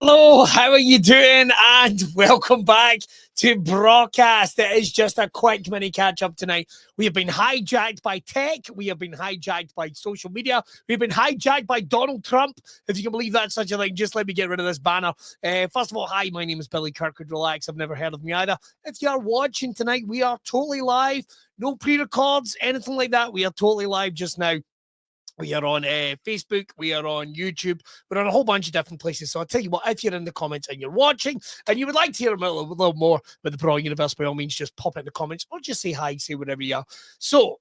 Hello, how are you doing? And welcome back to Braw Cast. It is just a quick mini catch up tonight. We have been hijacked by tech. We have been hijacked by social media. We've been hijacked by Donald Trump. If you can believe that's such a thing, just let me get rid of this banner. First of all, hi, my name is Billy Kirkwood. Relax, I've never heard of me either. If you are watching tonight, we are totally live. No pre-records, anything like that. We are totally live just now. We are on Facebook, we are on YouTube, we're on a whole bunch of different places. So I'll tell you what, if you're in the comments and you're watching and you would like to hear a little more about the Braw Universe, by all means, just pop it in the comments or just say hi, say whatever you are. So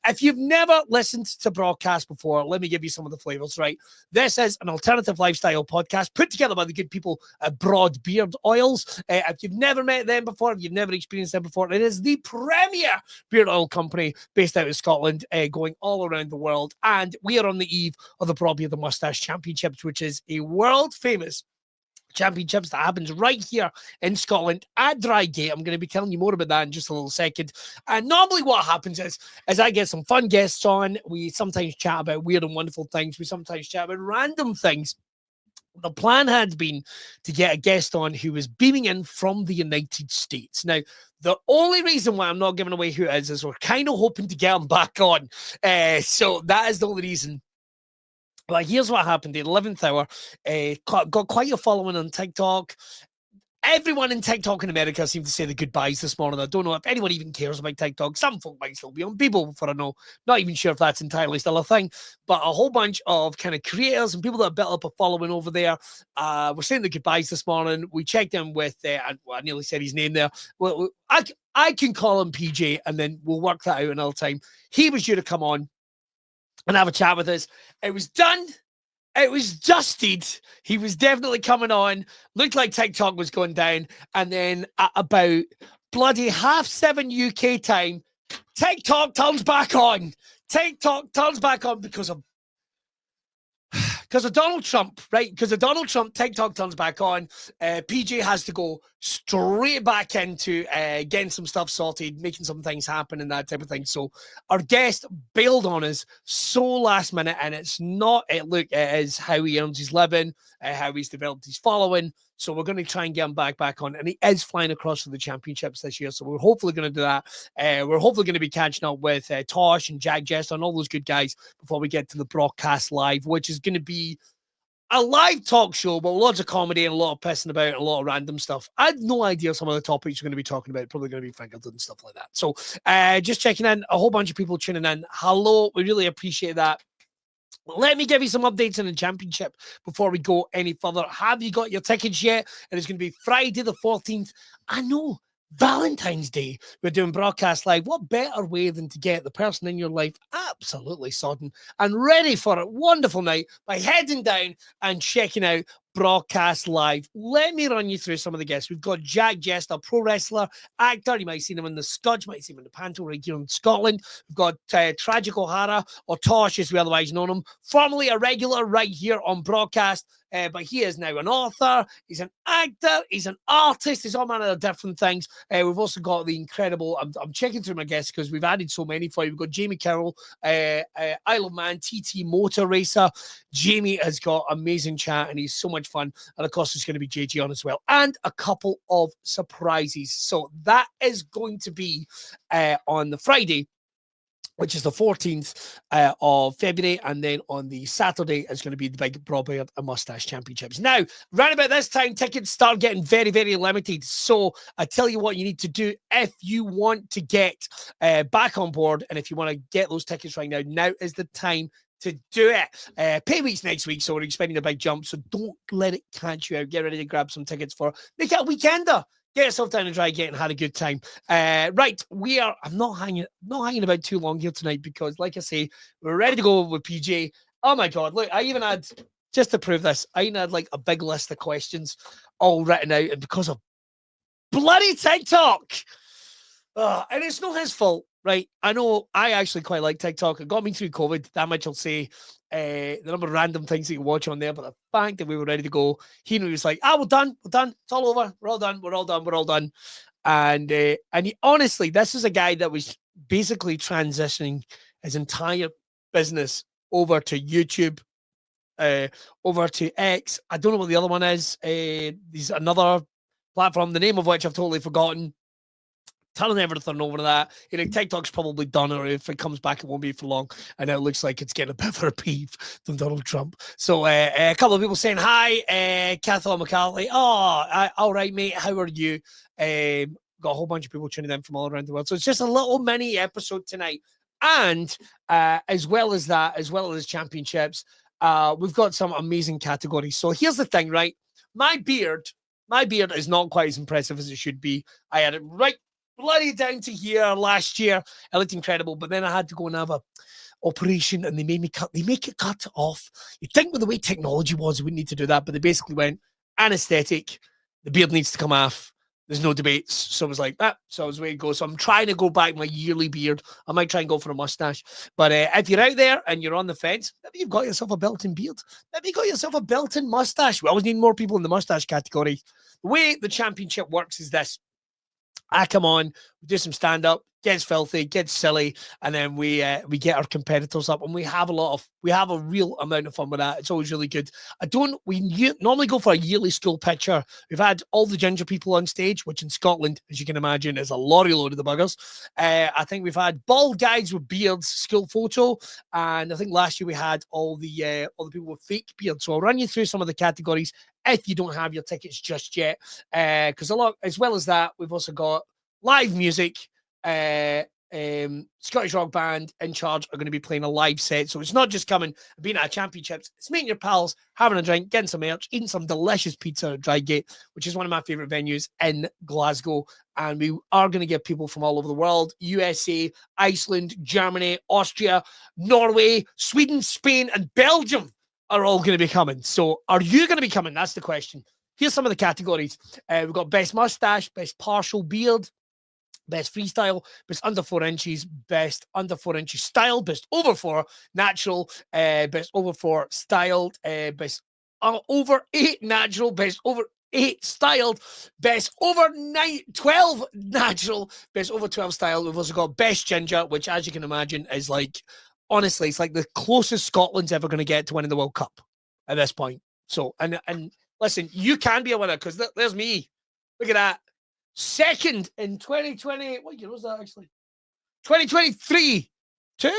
if you've never listened to Braw Cast before, let me give you some of the flavors, right? This is an alternative lifestyle podcast put together by the good people at Brawbeard Oils. If you've never met them before, if you've never experienced them before, it is the premier beard oil company based out of Scotland, going all around the world. And we are on the eve of the Brawbeard the Mustache Championships, which is a world famous championships that happens right here in Scotland at Drygate. I'm going to be telling you more about that in just a little second. And normally what happens is I get some fun guests on. We sometimes chat about weird and wonderful things. We sometimes chat about random things. The plan had been to get a guest on who was beaming in from the United States. Now, the only reason why I'm not giving away who it is we're kind of hoping to get him back on. So that is the only reason. But here's what happened. The 11th hour got quite a following on TikTok. Everyone in TikTok in America seemed to say the goodbyes this morning. I don't know if anyone even cares about TikTok. Some folk might still be on. People, for I know, not even sure if that's entirely still a thing. But a whole bunch of kind of creators and people that have built up a following over there were saying the goodbyes this morning. We checked in with, I nearly said his name there. Well, I can call him PJ, and then we'll work that out another time. He was due to come on and have a chat with us. It was done. It was dusted. He was definitely coming on. Looked like TikTok was going down. And then at about bloody 7:30 UK time, TikTok turns back on. TikTok turns back on because of Donald Trump, right? Because of Donald Trump, TikTok turns back on. PJ has to go straight back into getting some stuff sorted, making some things happen and that type of thing. So our guest bailed on us so last minute, and it's not, it is how he earns his living, how he's developed his following. So we're going to try and get him back on. And he is flying across for the championships this year. So we're hopefully going to do that. We're hopefully going to be catching up with Tosh and Jack Jester and all those good guys before we get to the Braw Cast Live, which is going to be a live talk show, but lots of comedy and a lot of pissing about and a lot of random stuff. I had no idea some of the topics we're going to be talking about. Probably going to be fingered and stuff like that. So just checking in. A whole bunch of people tuning in. Hello. We really appreciate that. Let me give you some updates on the championship before we go any further. Have you got your tickets yet? And it's going to be Friday the 14th. I know, Valentine's Day. We're doing Braw Cast Live. What better way than to get the person in your life absolutely sodden and ready for a wonderful night by heading down and checking out Braw Cast Live. Let me run you through some of the guests. We've got Jack Jester, pro wrestler, actor. You might have seen him in the Scotch, might have seen him in the Panto right here in Scotland. We've got Tragic O'Hara, or Tosh as we otherwise know him, formerly a regular right here on Broadcast. But he is now an author, he's an actor, he's an artist, he's all manner of different things. We've also got the incredible, I'm checking through my guests because we've added so many for you. We've got Jamie Carroll, Isle of Man, TT Motor Racer. Jamie has got amazing chat and he's so much fun. And of course, there's going to be JG on as well. And a couple of surprises. So that is going to be on the Friday, which is the 14th of February. And then on the Saturday is going to be the big Brawbeard and Mustache Championships. Now, round about this time, tickets start getting very, very limited. So I tell you what you need to do if you want to get back on board. And if you want to get those tickets right now, now is the time to do it. Pay week's next week, so we're expecting a big jump. So don't let it catch you out. Get ready to grab some tickets for make it a weekender. Get yourself down and Drygate and had a good time. Right, I'm not hanging about too long here tonight because, like I say, we're ready to go with PJ. Oh my God, look, I even had, just to prove this, I even had like a big list of questions all written out, and because of bloody TikTok, and it's not his fault, right? I know I actually quite like TikTok. It got me through COVID, that much I'll say. The number of random things that you watch on there, but the fact that we were ready to go, he was like, we're done, it's all over, we're all done. And he, honestly, this is a guy that was basically transitioning his entire business over to YouTube over to X. I don't know what the other one is. There's another platform, the name of which I've totally forgotten. Turning everything over to that. TikTok's probably done, or if it comes back, it won't be for long. And it looks like it's getting a bit of a reprieve from Donald Trump. So a couple of people saying hi. Cathal McCarthy. Oh, all right, mate. How are you? Got a whole bunch of people tuning in from all around the world. So it's just a little mini episode tonight. And as well as that, as well as championships, we've got some amazing categories. So here's the thing, right? My beard is not quite as impressive as it should be. I had it right bloody down to here last year. It looked incredible, but then I had to go and have a operation, and they make it cut off. You'd think with the way technology was, we wouldn't need to do that, but they basically went anesthetic. The beard needs to come off. There's no debates. So I was like, so I was way to go. So I'm trying to go back my yearly beard. I might try and go for a mustache. But if you're out there and you're on the fence, maybe you've got yourself a built-in beard. Maybe you got yourself a built-in mustache. We always need more people in the mustache category. The way the championship works is this. I come on, we do some stand-up, gets filthy, gets silly, and then we get our competitors up, and we have a real amount of fun with that. It's always really good. We normally go for a yearly school picture. We've had all the ginger people on stage, which in Scotland, as you can imagine, is a lorry load of the buggers. I think we've had bald guys with beards, school photo, and I think last year we had all the people with fake beards. So I'll run you through some of the categories if you don't have your tickets just yet, because as well as that, we've also got live music. Scottish rock band In Charge are going to be playing a live set, so it's not just coming and being at championships, it's meeting your pals, having a drink, getting some merch, eating some delicious pizza at Drygate, which is one of my favorite venues in Glasgow. And we are going to get people from all over the world: USA, Iceland, Germany, Austria, Norway, Sweden, Spain, and Belgium are all going to be coming. So are you going to be coming? That's the question. Here's some of the categories. We've got best mustache, best partial beard, best freestyle, best under 4 inches, best under 4 inches style, best over 4 natural, best over 4 styled, best over 8 natural, best over 8 styled, best over 12 natural, best over 12 styled. We've also got best ginger, which, as you can imagine, is like, honestly, it's like the closest Scotland's ever going to get to winning the World Cup at this point. So, and listen, you can be a winner, because there's me. Look at that. Second in 2020. What year was that, actually? 2023. 22?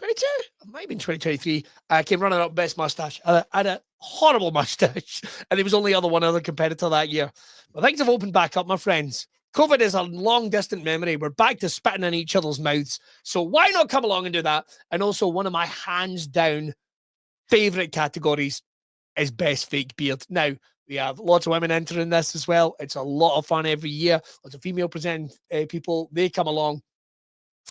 It might have been 2023. I came running up best mustache. I had a horrible mustache, and there was only one other competitor that year. But things have opened back up, my friends. COVID is a long distant memory. We're back to spitting in each other's mouths. So why not come along and do that? And also, one of my hands down favorite categories is best fake beard. Now, we have lots of women entering this as well. It's a lot of fun every year. Lots of female presenting people. They come along.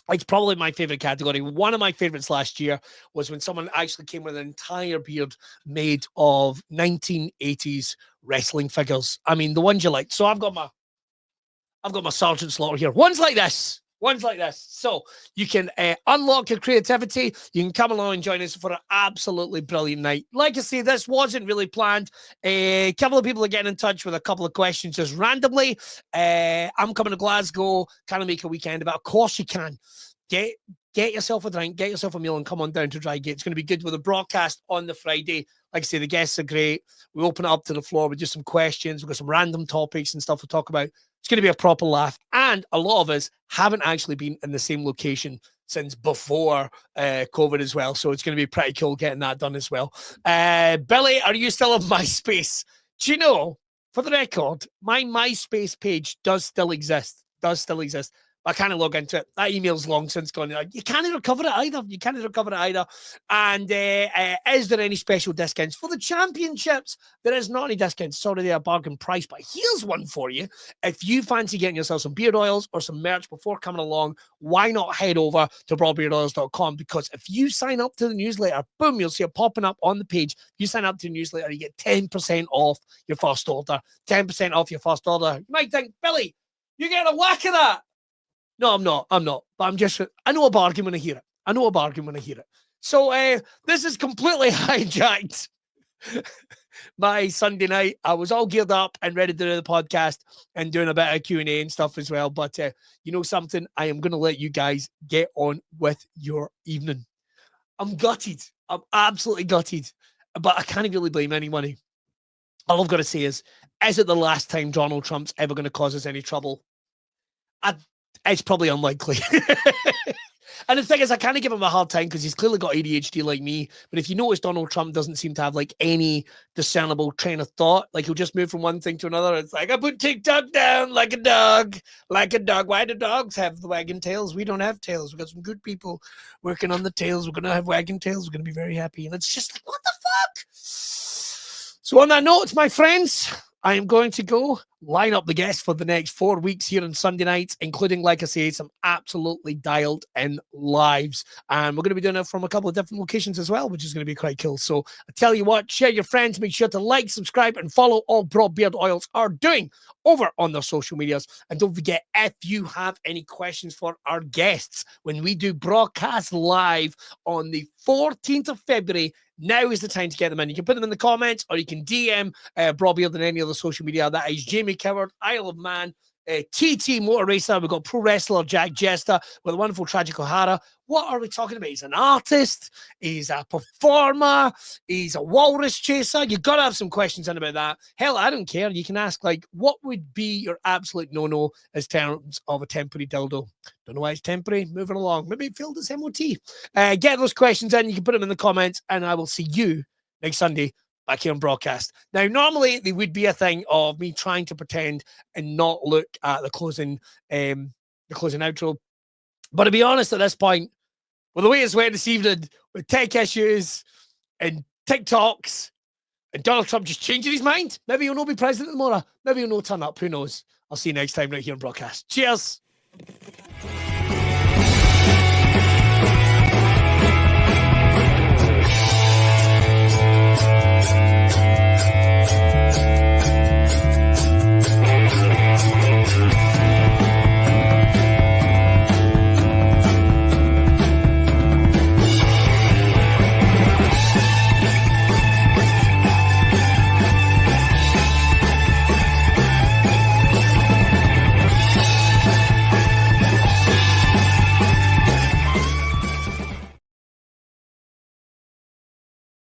It's probably my favorite category. One of my favorites last year was when someone actually came with an entire beard made of 1980s wrestling figures. I mean, the ones you like. So I've got my Sergeant Slaughter here. One's like this. So you can unlock your creativity. You can come along and join us for an absolutely brilliant night. Like I say, this wasn't really planned. A couple of people are getting in touch with a couple of questions just randomly. I'm coming to Glasgow. Can I make a weekend of it? Of course you can. Get yourself a drink, get yourself a meal, and come on down to Drygate. It's going to be good with a Braw Cast on the Friday. Like I say, the guests are great. We open it up to the floor with just some questions. We've got some random topics and stuff to talk about. It's going to be a proper laugh. And a lot of us haven't actually been in the same location since before COVID as well. So it's going to be pretty cool getting that done as well. Billy, are you still on MySpace? Do you know, for the record, my MySpace page does still exist. I can't log into it. That email's long since gone. You can't recover it either. And is there any special discounts for the championships? There is not any discounts. Sorry, they're a bargain price, but here's one for you. If you fancy getting yourself some beard oils or some merch before coming along, why not head over to brawbeardoils.com? Because if you sign up to the newsletter, boom, you'll see it popping up on the page. If you sign up to the newsletter, you get 10% off your first order. 10% off your first order. You might think, Billy, you're getting a whack of that. No, I'm not. But I know a bargain when I hear it. So this is completely hijacked my Sunday night. I was all geared up and ready to do the podcast and doing a bit of Q&A and stuff as well. But you know something? I am going to let you guys get on with your evening. I'm gutted. I'm absolutely gutted. but I can't really blame anyone. All I've got to say is it the last time Donald Trump's ever going to cause us any trouble? It's probably unlikely. And the thing is, I kind of give him a hard time because he's clearly got ADHD like me. But if you notice, Donald Trump doesn't seem to have like any discernible train of thought. Like he'll just move from one thing to another. It's like, I put TikTok down like a dog, like a dog. Why do dogs have the wagging tails? We don't have tails. We've got some good people working on the tails. We're going to have wagging tails. We're going to be very happy. And it's just like, what the fuck? So on that note, my friends, I am going to go line up the guests for the next 4 weeks here on Sunday nights, including, like I say, some absolutely dialed in lives. And we're going to be doing it from a couple of different locations as well, which is going to be quite cool. So I tell you what, share your friends, make sure to like, subscribe, and follow all Braw Beard Oils are doing over on their social medias. And don't forget, if you have any questions for our guests, when we do Braw Cast live on the 14th of February, now is the time to get them in. You can put them in the comments, or you can DM Braw Beard on any other social media. That is Jamie Coward, Isle of Man, TT Motor Racer. We've got pro wrestler Jack Jester with the wonderful Tragic O'Hara. What are we talking about? He's an artist. He's a performer. He's a walrus chaser. You've got to have some questions in about that. Hell, I don't care. You can ask, like, what would be your absolute no-no as terms of a temporary dildo? Don't know why it's temporary. Moving along. Maybe it failed its MOT. Get those questions in. You can put them in the comments, and I will see you next Sunday back here on Braw Cast. Now, normally there would be a thing of me trying to pretend and not look at the closing outro. But to be honest, at this point, with the way it's went this evening, with tech issues and TikToks and Donald Trump just changing his mind, maybe he'll not be president tomorrow. Maybe he'll not turn up. Who knows? I'll see you next time right here on Braw Cast. Cheers.